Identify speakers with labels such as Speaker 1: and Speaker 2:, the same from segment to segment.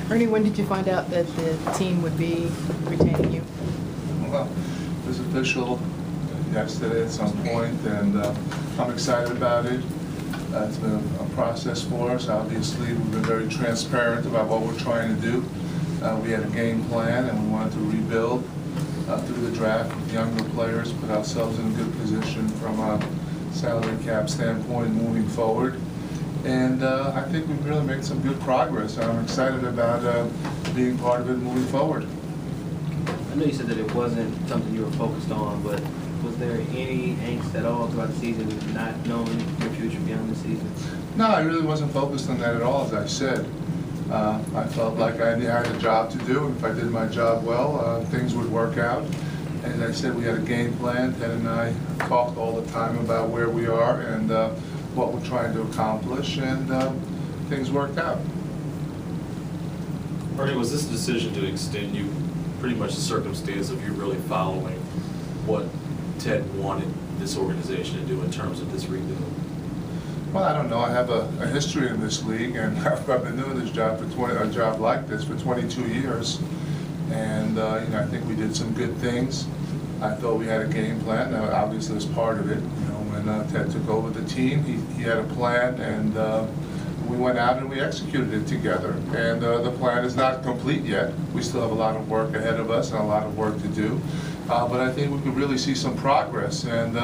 Speaker 1: Ernie, when did you find out that the team would be retaining you?
Speaker 2: Well, it was official yesterday at some point, and I'm excited about it. It's been a process for us. Obviously, we've been very transparent about what we're trying to do. We had a game plan, and we wanted to rebuild through the draft with younger players, put ourselves in a good position from a salary cap standpoint moving forward. And I think we've really made some good progress. I'm excited about being part of it moving forward.
Speaker 3: I know you said that it wasn't something you were focused on, but was there any angst at all throughout the season, not knowing your future beyond the season?
Speaker 2: No, I really wasn't focused on that at all, as I said. I felt like I had a job to do, and if I did my job well, things would work out. And as I said, we had a game plan. Ted and I talked all the time about where we are and what we're trying to accomplish, and things worked out.
Speaker 4: Ernie, was this decision to extend you pretty much the circumstance of you really following what Ted wanted this organization to do in terms of this rebuild?
Speaker 2: Well, I don't know. I have a history in this league, and I've been doing this job for a job like this for 22 years. And you know, I think we did some good things. I thought we had a game plan. Obviously, it was part of it. You know, when Ted took over the team, he had a plan, and we went out and we executed it together. And the plan is not complete yet. We still have a lot of work ahead of us and a lot of work to do. But I think we could really see some progress. And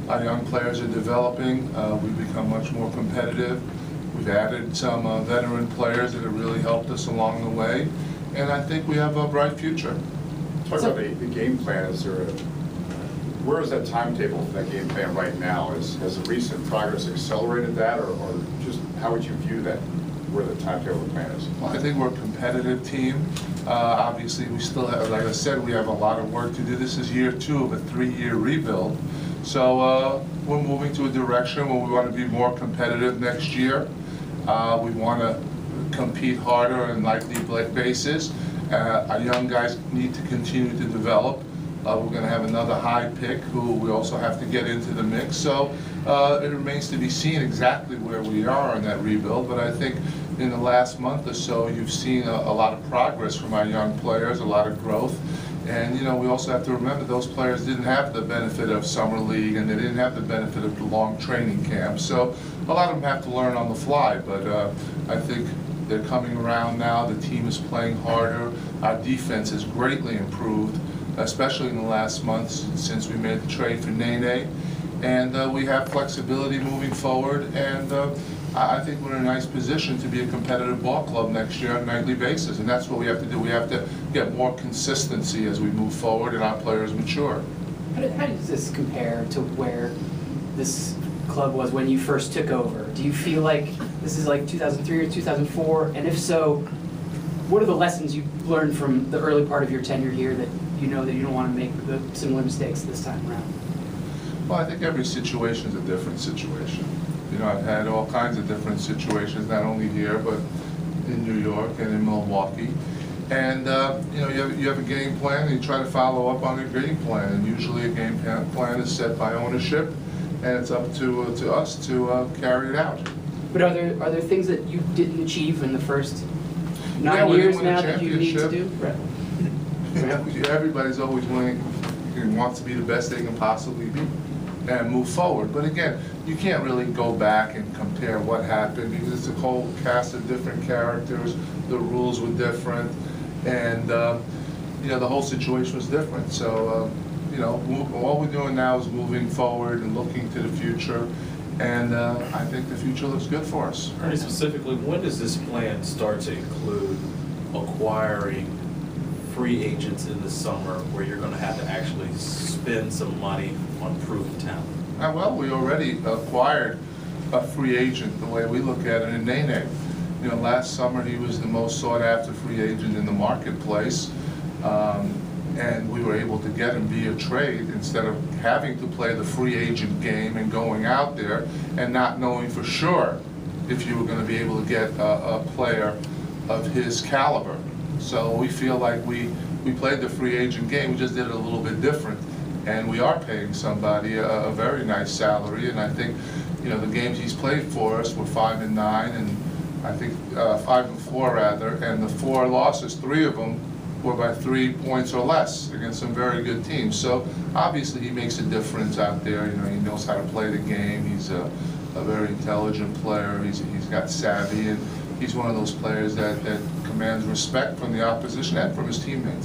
Speaker 2: our young players are developing. We've become much more competitive. We've added some veteran players that have really helped us along the way. And I think we have a bright future.
Speaker 5: Talk about the game plan. Where is that timetable for that game plan right now? Has the recent progress accelerated that, or just how would you view that, where the timetable of the plan is?
Speaker 2: Well, I think we're a competitive team. Obviously, we still have, like I said, we have a lot of work to do. This is year 2 of a 3-year rebuild. So we're moving to a direction where we want to be more competitive next year. We want to compete harder on a nightly basis. Our young guys need to continue to develop. We're going to have another high pick who we also have to get into the mix. So it remains to be seen exactly where we are in that rebuild. But I think in the last month or so, you've seen a lot of progress from our young players, a lot of growth. And you know, we also have to remember those players didn't have the benefit of summer league, and they didn't have the benefit of the long training camp. So a lot of them have to learn on the fly. But I think they're coming around now. The team is playing harder. Our defense has greatly improved, especially in the last months since we made the trade for Nene. And we have flexibility moving forward. And I think we're in a nice position to be a competitive ball club next year on a nightly basis. And that's what we have to do. We have to get more consistency as we move forward and our players mature.
Speaker 6: How does this compare to where this club was when you first took over? Do you feel like this is like 2003 or 2004? And if so, what are the lessons you learned from the early part of your tenure here that you know that you don't want to make the similar mistakes this time around?
Speaker 2: Well, I think every situation is a different situation. You know, I've had all kinds of different situations, not only here, but in New York and in Milwaukee. And, you know, you have a game plan, and you try to follow up on a game plan. And usually a game plan is set by ownership, and it's up to us to carry it out.
Speaker 6: But are there things that you didn't achieve in the first 9 years now that you need to do? Right.
Speaker 2: Everybody's always willing and wants to be the best they can possibly be and move forward. But again, you can't really go back and compare what happened because it's a whole cast of different characters. The rules were different, and you know, the whole situation was different. So you know, all we're doing now is moving forward and looking to the future. And I think the future looks good for us.
Speaker 4: Ernie, specifically, when does this plan start to include acquiring free agents in the summer where you're going to have to actually spend some money on proven talent?
Speaker 2: Well, we already acquired a free agent the way we look at it in Nene. You know, last summer he was the most sought after free agent in the marketplace. And we were able to get him via trade instead of having to play the free agent game and going out there and not knowing for sure if you were going to be able to get a player of his caliber. So we feel like we played the free agent game, we just did it a little bit different. And we are paying somebody a very nice salary, and I think, you know, the games he's played for us were 5 and 9, and I think 5-4 rather, and the 4 losses, 3 of them were by 3 points or less against some very good teams. So obviously he makes a difference out there. You know, he knows how to play the game. He's a very intelligent player. He's got savvy, and he's one of those players that commands respect from the opposition and from his teammates.